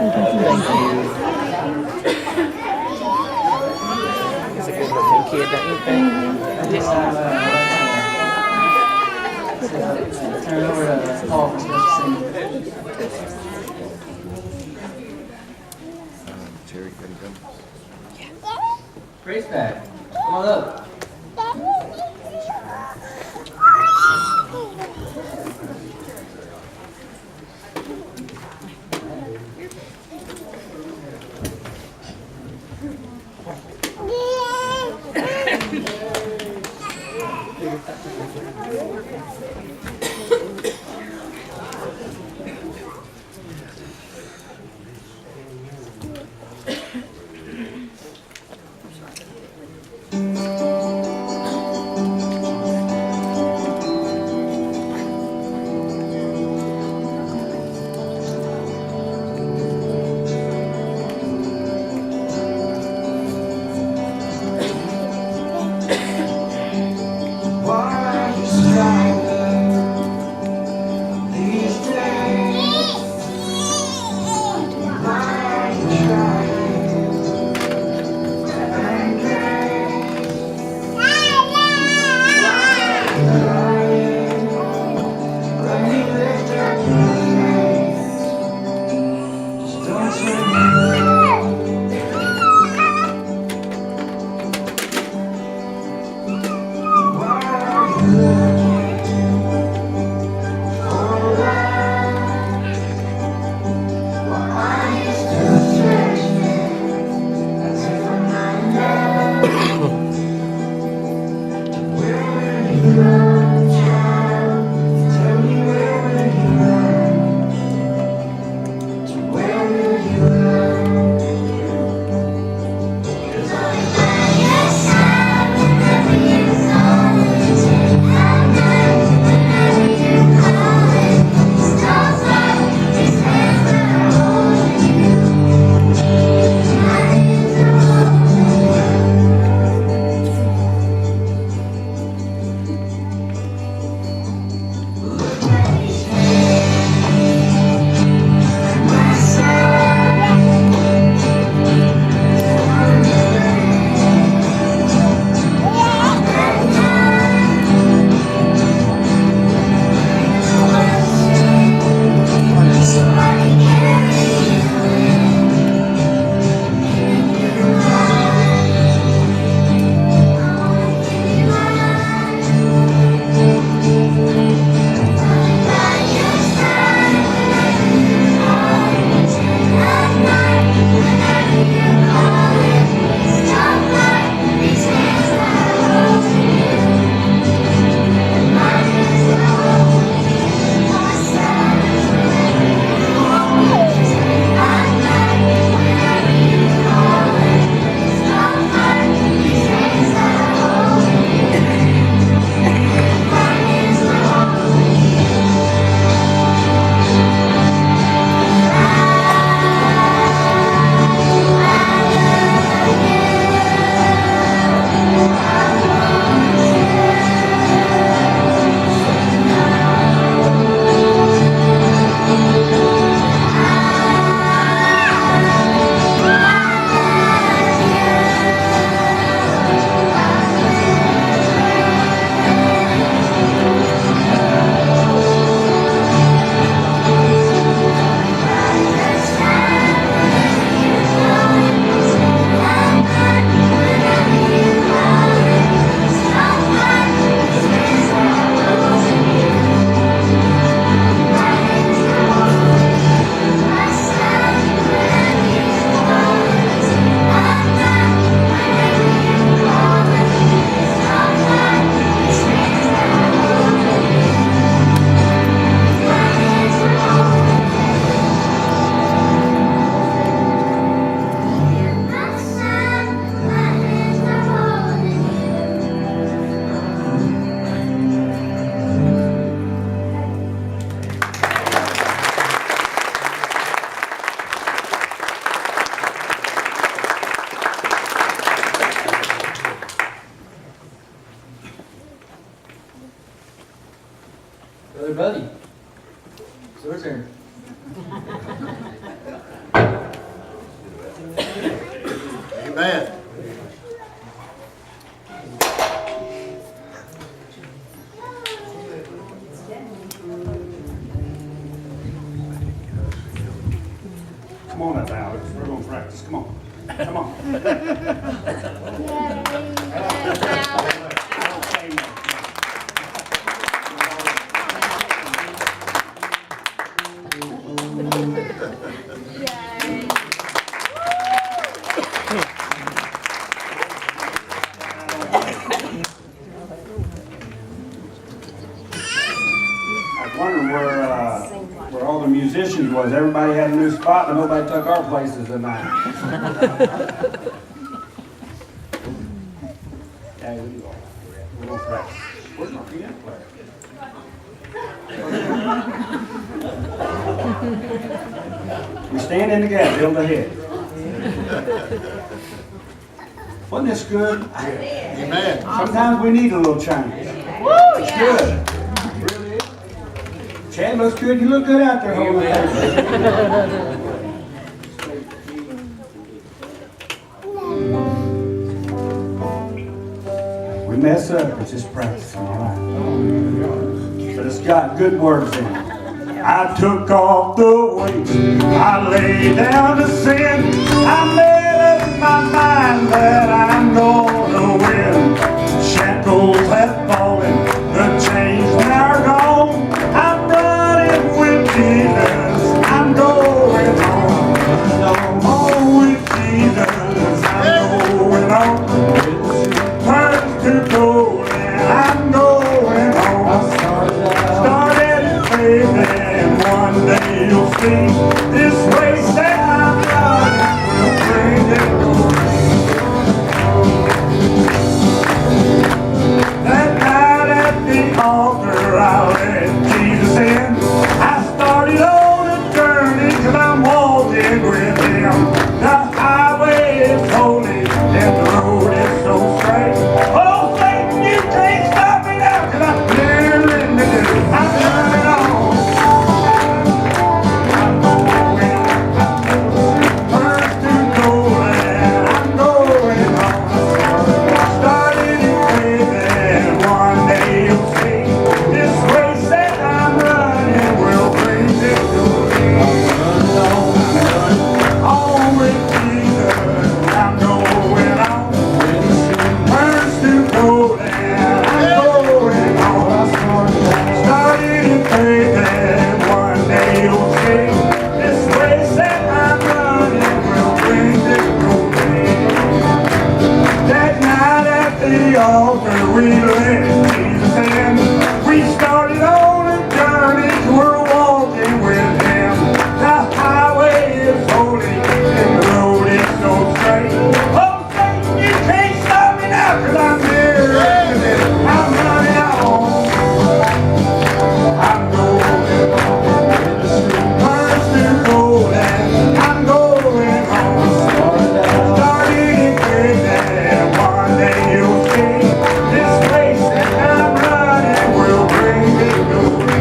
Thank you. He's a good looking kid, don't you think? Turn it over to Paul for just a Jerry, gotta go. second. Grace back. Come on up. Brother Buddy, it's your turn. Amen. Come on up, Alex. We're going to practice. Come on. Come on. I was wondering where all the musicians was. Everybody had a new spot, but nobody took our places tonight. Yeah, we're going to practice. Where's my piano player? We stand in the gap, build ahead. Wasn't this good? Amen. Sometimes we need a little change. It's good. Really is. Chad looks good. You look good out there holding that. We mess up. It's just practicing, all right? But it's got good words in it. I took off the weights. I laid down to sin. I made up my mind that I'm gonna win. Shackles have fallen, the chains now are gone. I'm running with Jesus. I'm going home. Oh, with Jesus, I'm going home. Turns to gold and I'm going home. Started in faith and one day you'll see this race that I'm running will bring it glory. That night at the altar I let Jesus in. I started on a journey 'cause I'm walking with Him. The highway is holy and the road is so straight. Oh, Satan, you can't stop me now 'cause I'm nearing the good. I'm running on. First to go and I'm going home. Started in faith and one day you'll see this race that I'm running will bring victory. On with Jesus, I'm going on. First to go and I'm going home. Started in faith and one day you'll see this race that I'm running will bring victory. That night at the altar we let Jesus in. We started on a journey, we're walking with Him. The highway is holy and the road is so straight. Oh, Satan, you can't stop me now 'cause I'm here. I'm running on. I'm going home. First to go and I'm going home. Started in faith and one day you'll see this race that I'm running will bring victory.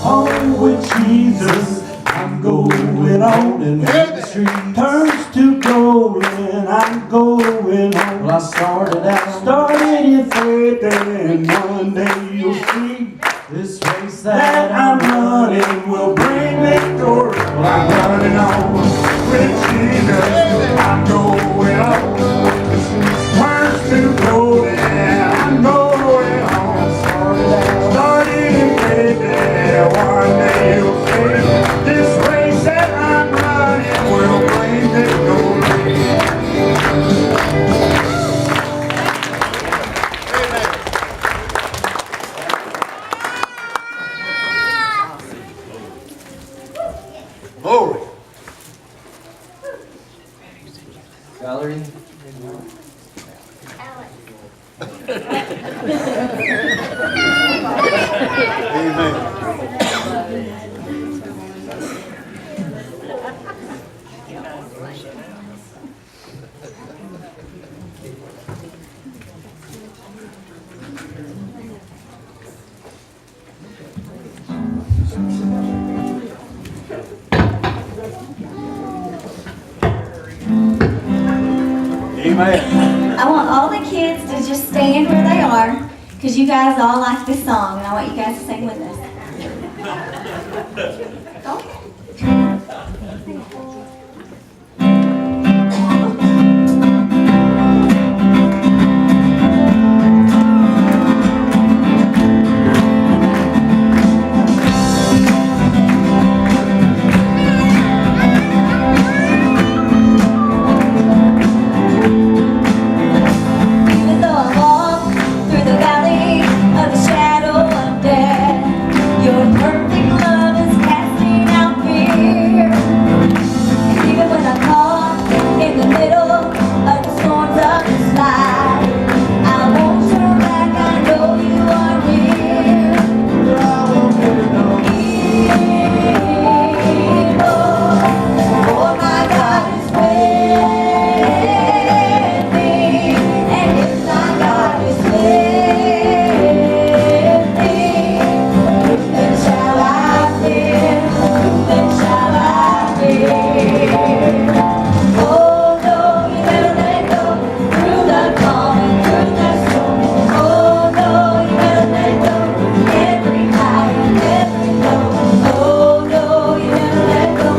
On with Jesus, I'm going on and the street turns to gold and I'm going home. Well, I started in faith and one day you'll see this race that I'm running will bring victory. Well, I'm running on with Jesus, I'm going on. First to go and I'm going home. Started in faith and one day you'll see this race that I'm running will bring victory. Glory. Valerie? Amen. Amen. I want all the kids to just stand where they are, because you guys all like this song, and I want you guys to sing with us. Go ahead. Even though I walk through the valley of the shadow of death, your perfect love is casting out fear. And even when I'm caught in the middle of the storms of this life, I won't turn back. I know you are near. For my God is with me, and if my God is with me, then shall I fear? Then shall I fear? Oh no, you never let go through the calm and through the storm. Oh no, you never let go every high and every low. Oh no, you never let go.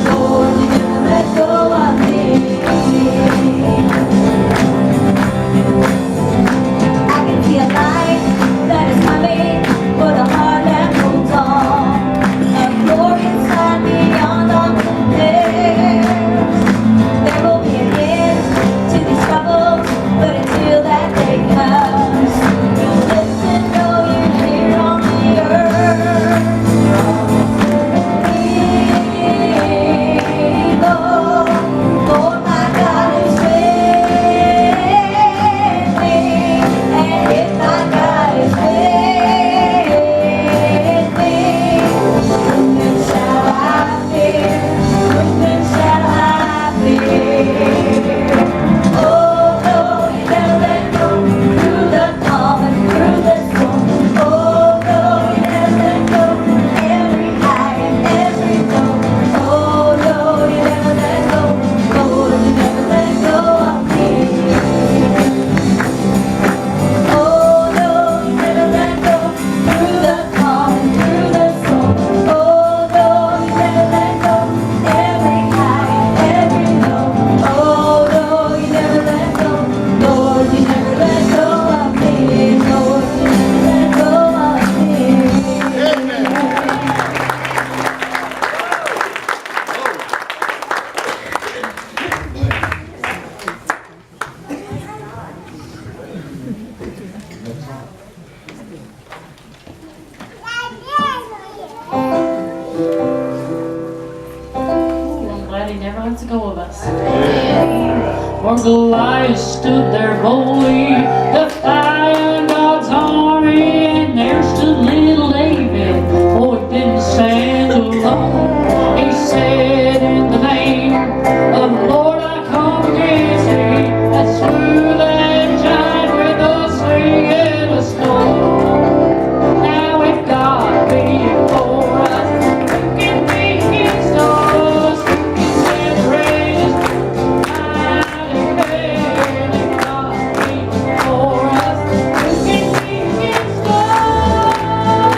Lord, you never let go of me. I can see a light that is coming for the heart that holds on. A glorious light beyond all compares. There will be an end to these troubles, but until that day comes, you'll listen, know you're here on the earth. Lord, my God is with me, and if my God is with me, then shall I fear? Then shall I fear? Oh no, you never let go through the calm and through the storm. Oh no, you never let go every high and every low. Oh no, you never let go. Lord, you never let go of me. Oh no, you never let go through the calm and through the storm. Oh no, you never let go every high and every low. Oh no, you never let go. Lord, you never let go of me. Lord, you never let go of me. I'm glad he never lets go of us. For Goliath stood there boldly, defying God's army, and there stood little David. Oh, he didn't stand alone. He said, in the name of the Lord I come against thee, that slew that giant with a sling and a stone. Now if God be for us, who can be against us? Who can separate us? I declare that God be for us. Who can be against us?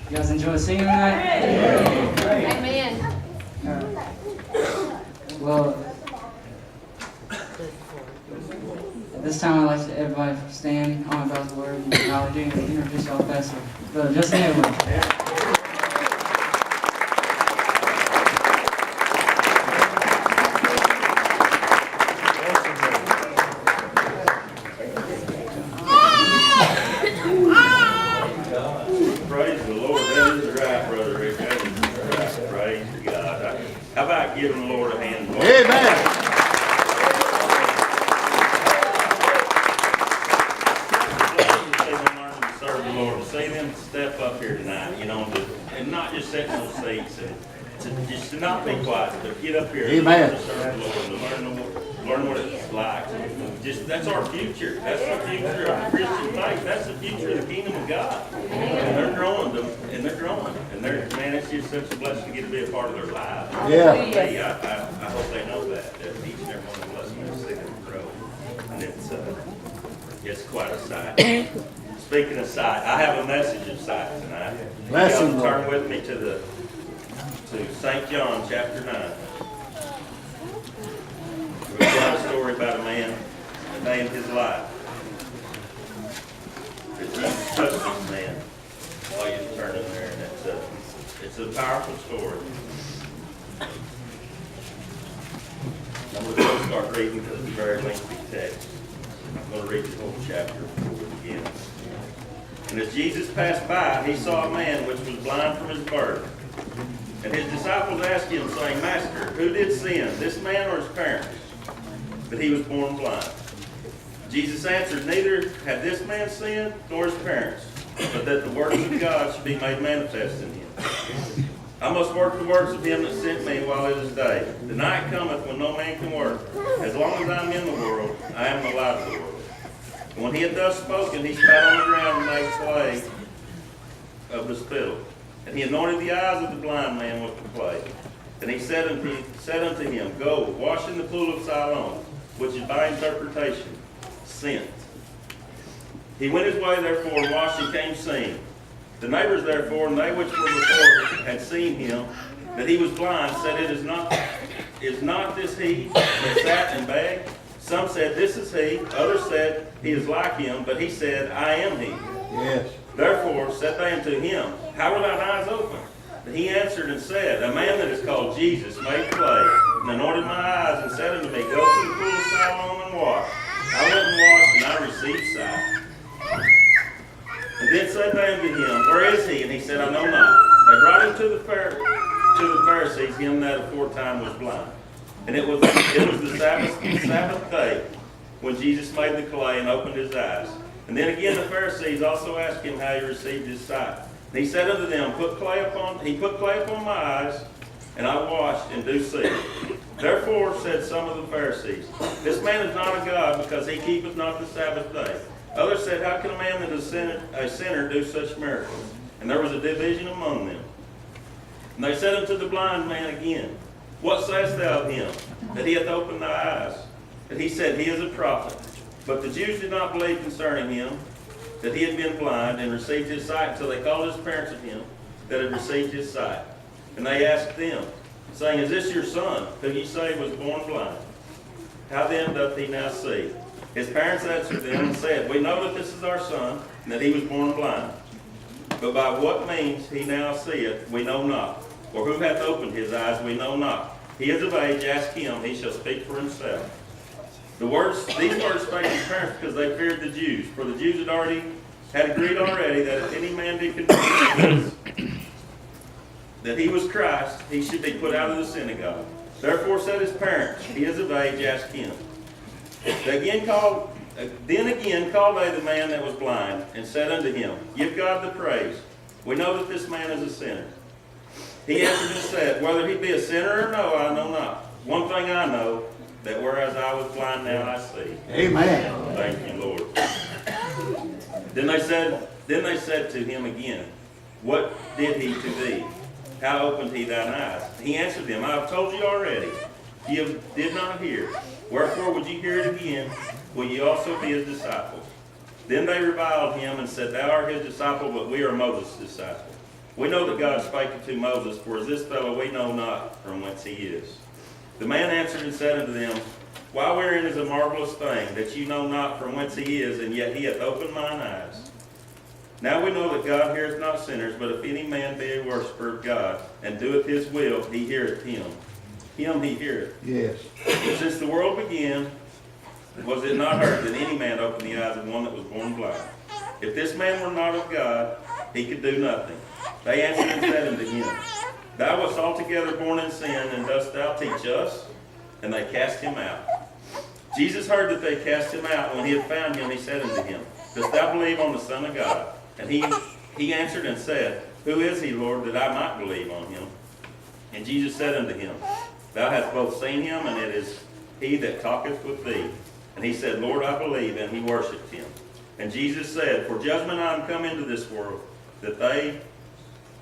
You guys enjoy singing tonight? Amen. Well, at this time I'd like to everybody stand on God's word and acknowledge and introduce our pastor, Brother Justin Edwards. Praise the Lord. That is right, Brother Rick. That is right. Praise God. How about giving the Lord a hand? Amen. Learning to serve the Lord. To see them step up here tonight, you know, and not just sit in those seats and just to not be quiet, but get up here and Amen. to serve the Lord and learn what it's like. Just that's our future. That's the future of the Christian faith. That's the future of the kingdom of God. And they're growing, and they're man. It's just such a blessing to get to be a part of their lives. Yeah. Hey, I hope they know that each and every one of us will see them grow, and it's quite a sight. Speaking of sight, I have a message of sight tonight. Bless Y'all him, turn with me to St. John chapter 9. We've got a story about a man that named his life. That Jesus touched this man while you're turning there, and it's a powerful story. I'm going to start reading because it's a very lengthy text. I'm going to read the whole chapter before we begin. And as Jesus passed by, he saw a man which was blind from his birth. And his disciples asked him, saying, Master, who did sin, this man or his parents, that he was born blind? Jesus answered, Neither had this man sinned nor his parents, but that the works of God should be made manifest in him. I must work the works of him that sent me while it is day. The night cometh when no man can work. As long as I am in the world, I am the light of the world. And when he had thus spoken, he spat on the ground and made clay of the spittle. And he anointed the eyes of the blind man with the clay. And he said unto him, Go, wash in the pool of Siloam, which is by interpretation, sent. He went his way therefore and washed and came seeing. The neighbors therefore, and they which were before had seen him, that he was blind, said, Is not this he that sat and begged? Some said, This is he. Others said, He is like him. But he said, I am he. Yes. Therefore said they unto him, How were thine eyes opened? And he answered and said, A man that is called Jesus made clay, and anointed my eyes, and said unto me, Go to the pool of Siloam and wash. I went and washed, and I received sight. And then said they unto him, Where is he? And he said, I know not. They brought him to the Pharisees, him that aforetime was blind. And it was the Sabbath day when Jesus made the clay and opened his eyes. And then again the Pharisees also asked him how he received his sight. And he said unto them, He put clay upon my eyes, and I washed, and do see. Therefore said some of the Pharisees, This man is not of God, because he keepeth not the Sabbath day. Others said, How can a man that is a sinner do such miracles? And there was a division among them. And they said unto the blind man again, What sayest thou of him, that he hath opened thy eyes? And he said, He is a prophet. But the Jews did not believe concerning him, that he had been blind, and received his sight, until they called his parents of him that had received his sight. And they asked them, saying, Is this your son, who ye say was born blind? How then doth he now see? His parents answered them and said, We know that this is our son, and that he was born blind. But by what means he now seeth, we know not. Or who hath opened his eyes, we know not. He is of age, ask him, he shall speak for himself. These words spake his parents because they feared the Jews. For the Jews had agreed already that if any man did confess that he was Christ, he should be put out of the synagogue. Therefore said his parents, He is of age, ask him. Then again called they the man that was blind, and said unto him, Give God the praise. We know that this man is a sinner. He answered and said, Whether he be a sinner or no, I know not. One thing I know, that whereas I was blind, now I see. Amen. Thank you, Lord. Then they said to him again, What did he to thee? How opened he thine eyes? He answered them, I have told you already. Ye did not hear. Wherefore would ye hear it again? Will ye also be his disciples? Then they reviled him and said, Thou art his disciple, but we are Moses' disciples. We know that God spake to Moses, for as this fellow we know not from whence he is. The man answered and said unto them, Why wherein is a marvelous thing, that you know not from whence he is, and yet he hath opened mine eyes? Now we know that God heareth not sinners, but if any man be a worshipper of God, and doeth his will, he heareth him. Him he heareth. Yes. But since the world began, was it not heard that any man opened the eyes of one that was born blind? If this man were not of God, he could do nothing. They answered and said unto him, Thou wast altogether born in sin, and dost thou teach us? And they cast him out. Jesus heard that they cast him out. When he had found him, he said unto him, Dost thou believe on the Son of God? And he answered and said, Who is he, Lord, that I might believe on him? And Jesus said unto him, Thou hast both seen him, and it is he that talketh with thee. And he said, Lord, I believe, and he worshipped him. And Jesus said, For judgment I am come into this world, that they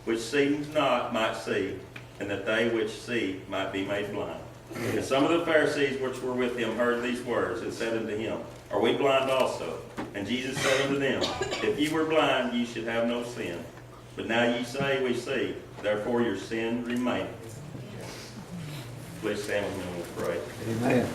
which see not might see, and that they which see might be made blind. And some of the Pharisees which were with him heard these words, and said unto him, Are we blind also? And Jesus said unto them, If ye were blind, ye should have no sin. But now ye say, We see, therefore your sin remaineth. Please stand with me and we'll pray. Amen.